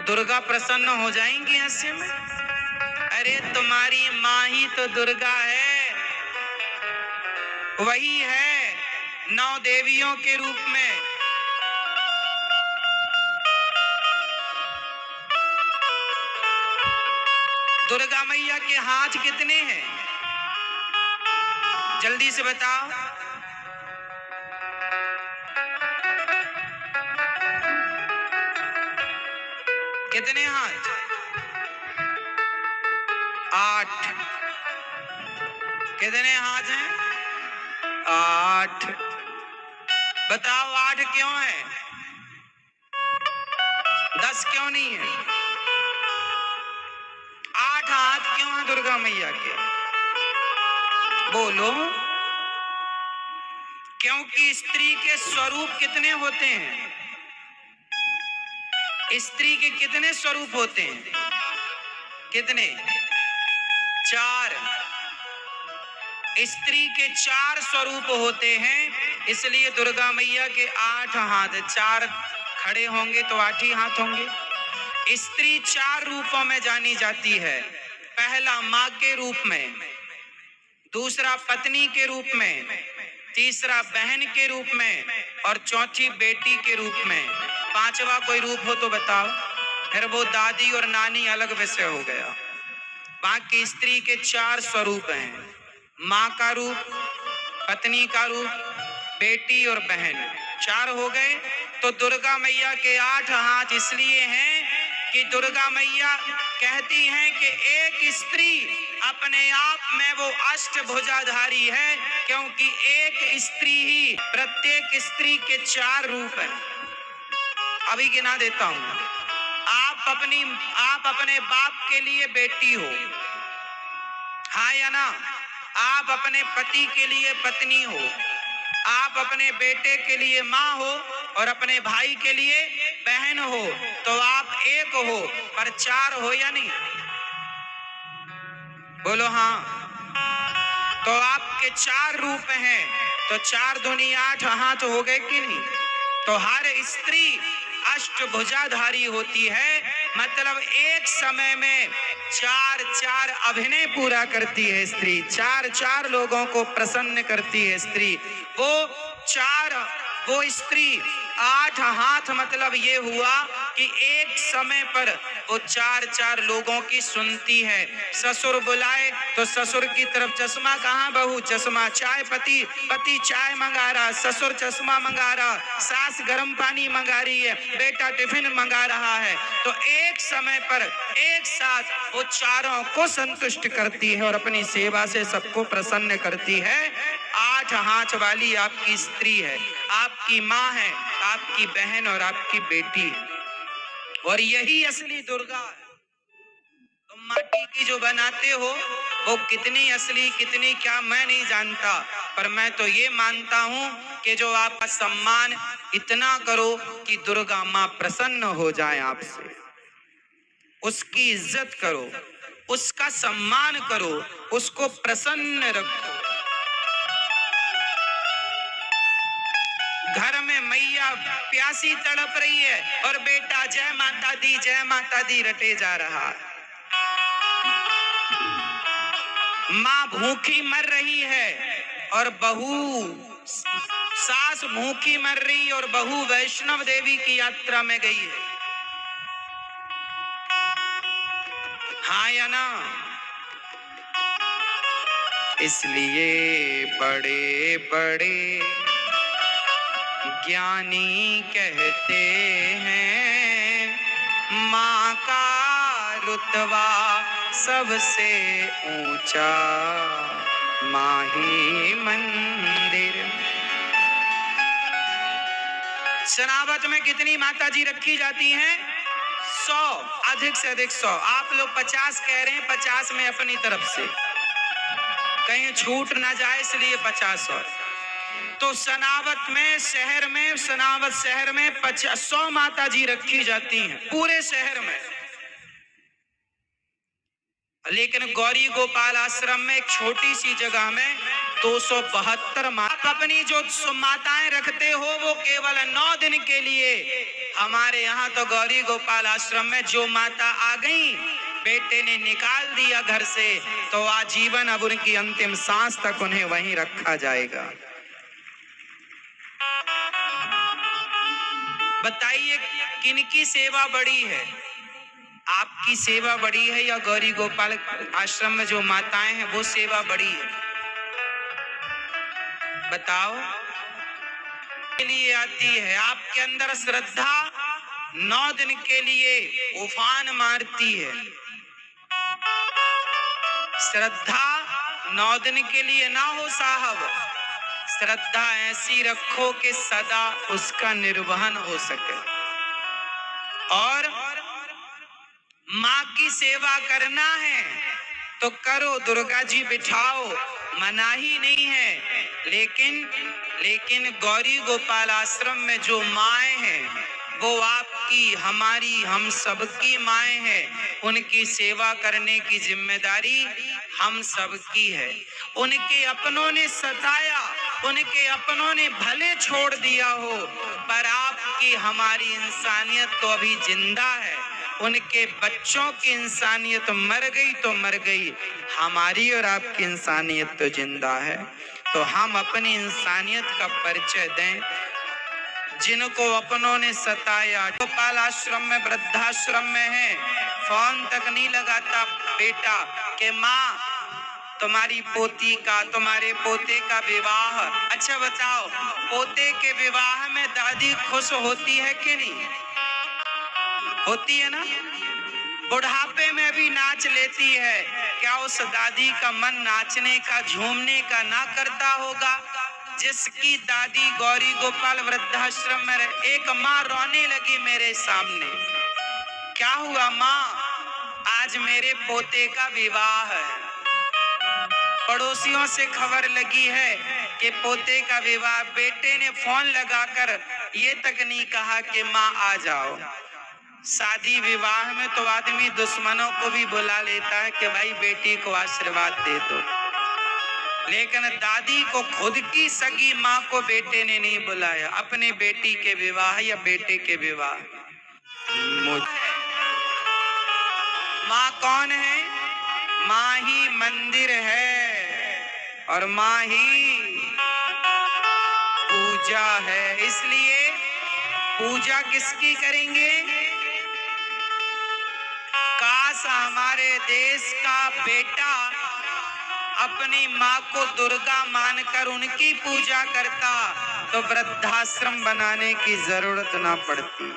दुर्गा प्रसन्न हो जाएंगी ऐसे में? अरे तुम्हारी माँ ही तो दुर्गा है, वही है 9 देवियों के रूप में। दुर्गा मैया के हाथ कितने हैं? जल्दी से बताओ। कितने हाथ? 8। कितने हाथ हैं? 8। बताओ 8 क्यों है? 10 क्यों नहीं है? 8 हाथ क्यों है दुर्गा मैया के? बोलो। क्योंकि स्त्री के स्वरूप कितने होते हैं? स्त्री के कितने स्वरूप होते हैं? कितने? 4। स्त्री के 4 स्वरूप होते हैं, इसलिए दुर्गा मैया के 8 हाथ। 4 खड़े होंगे तो 8 ही हाथ होंगे। स्त्री 4 रूपों में जानी जाती है। पहला माँ के रूप में, दूसरा पत्नी के रूप में, तीसरा बहन के रूप में और चौथी बेटी के रूप में। 5वां कोई रूप हो तो बताओ, फिर वो दादी और नानी अलग विषय हो गया। बाकी स्त्री के 4 स्वरूप हैं, माँ का रूप, पत्नी का रूप, बेटी और बहन। 4 हो गए। तो दुर्गा मैया के 8 हाथ इसलिए हैं कि दुर्गा मैया कहती हैं कि एक स्त्री अपने आप में वो अष्टभुजाधारी है, क्योंकि एक स्त्री ही, प्रत्येक स्त्री के 4 रूप हैं। अभी गिना देता हूं। आप अपने बाप के लिए बेटी हो, हाँ या ना? आप अपने पति के लिए पत्नी हो, आप अपने बेटे के लिए माँ हो और अपने भाई के लिए बहन हो। तो आप एक हो, पर 4 हो या नहीं? बोलो हाँ। तो आपके 4 रूप हैं, तो 4 दूनी 8 हाथ हो गए कि नहीं? तो हर स्त्री अष्टभुजाधारी होती है, मतलब एक समय में 4 अभिनय पूरा करती है स्त्री, 4 लोगों को प्रसन्न करती है स्त्री। वो स्त्री 8 हाथ, मतलब ये हुआ कि एक समय पर वो 4 लोगों की सुनती है। ससुर बुलाए तो ससुर की तरफ चश्मा, कहाँ बहू चश्मा, चाय पति चाय मंगा रहा, ससुर चश्मा मंगा रहा, सास गर्म पानी मंगा रही है, बेटा टिफिन मंगा रहा है। तो एक समय पर एक साथ वो 4 को संतुष्ट करती है और अपनी सेवा से सबको प्रसन्न करती है। 8 हाथ वाली आपकी स्त्री है, आपकी माँ है, आपकी बहन और आपकी बेटी, और यही असली दुर्गा है। तुम माटी की जो बनाते हो वो कितनी असली कितनी क्या मैं नहीं जानता, पर मैं तो ये मानता हूँ कि जो आपका सम्मान इतना करो कि दुर्गा माँ प्रसन्न हो जाए आपसे, उसकी इज्जत करो, उसका सम्मान करो, उसको प्रसन्न रखो। घर में मैया प्यासी तड़प रही है और बेटा जय माता दी रटे जा रहा है। माँ भूखी मर रही है और सास भूखी मर रही और बहू वैष्णव देवी की यात्रा में गई है, हाँ या ना? इसलिए बड़े बड़े ज्ञानी कहते हैं, माँ का रुतबा सबसे ऊंचा माँ ही मंदिर। सनावत में कितनी माता जी रखी जाती हैं? 100, अधिक से अधिक 100। आप लोग 50 कह रहे हैं, 50 में अपनी तरफ से कहीं छूट ना जाए इसलिए 50 और। तो सनावत शहर में 100 माता जी रखी जाती हैं पूरे शहर में। लेकिन गौरी गोपाल आश्रम में एक छोटी सी जगह में 272 आप अपनी जो माताएं रखते हो वो केवल 9 दिन के लिए। हमारे यहाँ तो गौरी गोपाल आश्रम में जो माता आ गई, बेटे ने निकाल दिया घर से, तो आजीवन अब उनकी अंतिम सांस तक उन्हें वहीं रखा जाएगा। बताइए किनकी सेवा बड़ी है? आपकी सेवा बड़ी है या गौरी गोपाल आश्रम में जो माताएं हैं वो सेवा बड़ी है? बताओ। के लिए आती है, आपके अंदर श्रद्धा 9 दिन के लिए उफान मारती है। श्रद्धा 9 दिन के लिए ना हो साहब, श्रद्धा ऐसी रखो कि सदा उसका निर्वहन हो सके। और माँ की सेवा करना है तो करो, दुर्गा जी बिठाओ, मनाही नहीं है। लेकिन गौरी गोपाल आश्रम में जो माएँ हैं वो आपकी, हमारी, हम सबकी माएँ हैं। उनकी सेवा करने की जिम्मेदारी हम सबकी है। उनके अपनों ने सताया, उनके अपनों ने भले छोड़ दिया हो, पर आपकी हमारी इंसानियत तो अभी जिंदा है। उनके बच्चों की इंसानियत मर गई तो मर गई, हमारी और आपकी इंसानियत तो जिंदा है। तो हम अपनी इंसानियत का परिचय दें। जिनको अपनों ने सताया, गोपाल आश्रम में, वृद्धाश्रम में है, फोन तक नहीं लगाता बेटा कि माँ तुम्हारी पोती का, तुम्हारे पोते का विवाह। अच्छा बताओ, पोते के विवाह में दादी खुश होती है कि नहीं? होती है ना? बुढ़ापे में भी नाच लेती है। क्या उस दादी का मन नाचने का, झूमने का ना करता होगा? जिसकी दादी गौरी गोपाल वृद्धाश्रम में रहे। एक माँ रोने लगी मेरे सामने, क्या हुआ माँ? आज मेरे पोते का विवाह है। पड़ोसियों से खबर लगी है कि पोते का विवाह। बेटे ने फोन लगाकर ये तक नहीं कहा कि माँ आ जाओ। शादी विवाह में तो आदमी दुश्मनों को भी बुला लेता है कि भाई बेटी को आशीर्वाद दे दो, लेकिन दादी को, खुद की सगी माँ को बेटे ने नहीं बुलाया अपने बेटी के विवाह या बेटे के विवाह। माँ कौन है? माँ ही मंदिर है और माँ ही पूजा है। इसलिए पूजा किसकी करेंगे? काश हमारे देश का बेटा अपनी माँ को दुर्गा मानकर उनकी पूजा करता तो वृद्धाश्रम बनाने की जरूरत ना पड़ती।